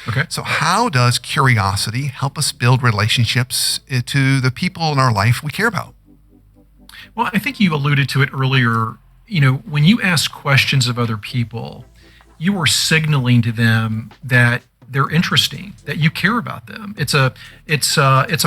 Okay. So how does curiosity help us build relationships to the people in our life we care about? Well, I think you alluded to it earlier. When you ask questions of other people, you are signaling to them that they're interesting, that you care about them. It's a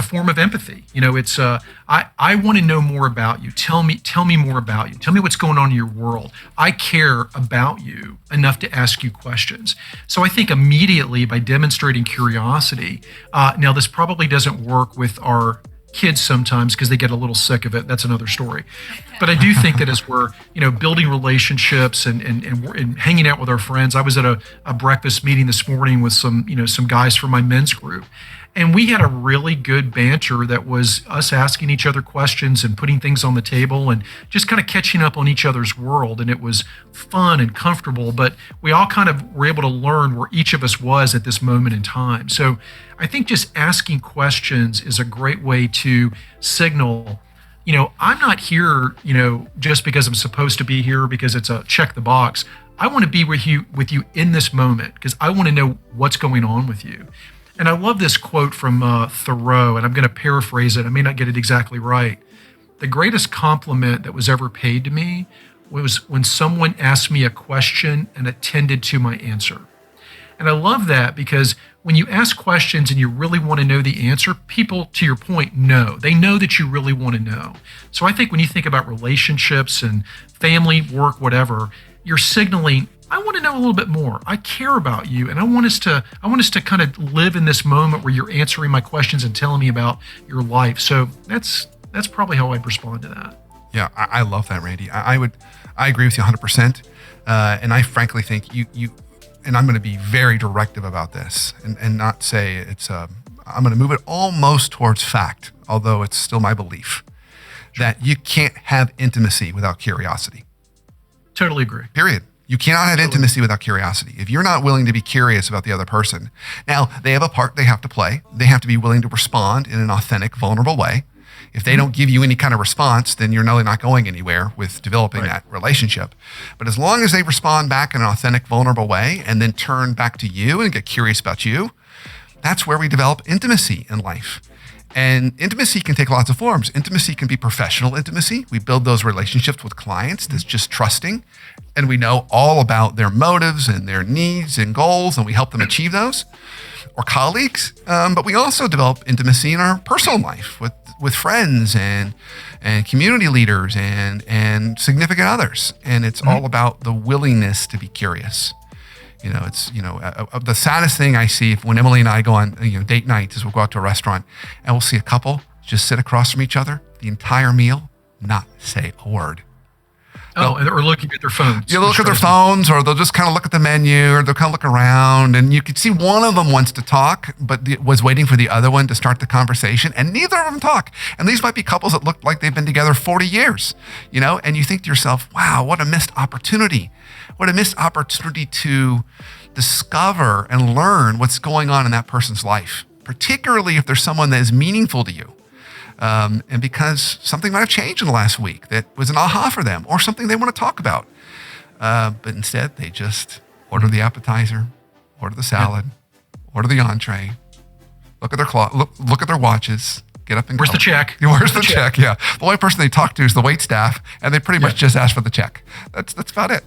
form of empathy. I want to know more about you. Tell me more about you. Tell me what's going on in your world. I care about you enough to ask you questions. So I think immediately by demonstrating curiosity, now this probably doesn't work with our kids sometimes because they get a little sick of it. That's another story. But I do think that as we're, building relationships and hanging out with our friends. I was at a breakfast meeting this morning with some guys from my men's group. And we had a really good banter that was us asking each other questions and putting things on the table and just kind of catching up on each other's world. And it was fun and comfortable, but we all kind of were able to learn where each of us was at this moment in time. So I think just asking questions is a great way to signal, I'm not here, just because I'm supposed to be here because it's a check the box. I want to be with you in this moment because I want to know what's going on with you. And I love this quote from Thoreau, and I'm going to paraphrase it. I may not get it exactly right. The greatest compliment that was ever paid to me was when someone asked me a question and attended to my answer. And I love that because when you ask questions and you really want to know the answer, people, to your point, know. They know that you really want to know. So I think when you think about relationships and family, work, whatever, you're signaling, I want to know a little bit more. I care about you, and I want us to kind of live in this moment where you're answering my questions and telling me about your life. So that's probably how I'd respond to that. Yeah, I love that, Randy. I agree with you 100%. And I frankly think you and I'm going to be very directive about this and not say I'm going to move it almost towards fact, although it's still my belief that you can't have intimacy without curiosity. Totally agree. Period. You cannot have intimacy without curiosity. If you're not willing to be curious about the other person, now they have a part they have to play. They have to be willing to respond in an authentic, vulnerable way. If they don't give you any kind of response, then you're really not going anywhere with developing that relationship. But as long as they respond back in an authentic, vulnerable way and then turn back to you and get curious about you, that's where we develop intimacy in life. And intimacy can take lots of forms. Intimacy can be professional intimacy. We build those relationships with clients that's just trusting, and we know all about their motives and their needs and goals, and we help them achieve those. Or colleagues, but we also develop intimacy in our personal life with friends and community leaders and significant others. And it's all about the willingness to be curious. The saddest thing I see when Emily and I go on date nights is we'll go out to a restaurant and we'll see a couple just sit across from each other the entire meal, not say a word. Or looking at their phones. They'll look at their phones, or they'll just kind of look at the menu, or they'll kind of look around, and you could see one of them wants to talk, but was waiting for the other one to start the conversation, and neither of them talk. And these might be couples that look like they've been together 40 years, and you think to yourself, wow, what a missed opportunity. What a missed opportunity to discover and learn what's going on in that person's life, particularly if there's someone that is meaningful to you. And because something might have changed in the last week that was an aha for them, or something they want to talk about. But instead, they just order the appetizer, order the salad, order the entree, look at their look at their watches, get up and go. Where's the check? Where's the check? Yeah. The only person they talk to is the wait staff, and they pretty much just ask for the check. That's about it.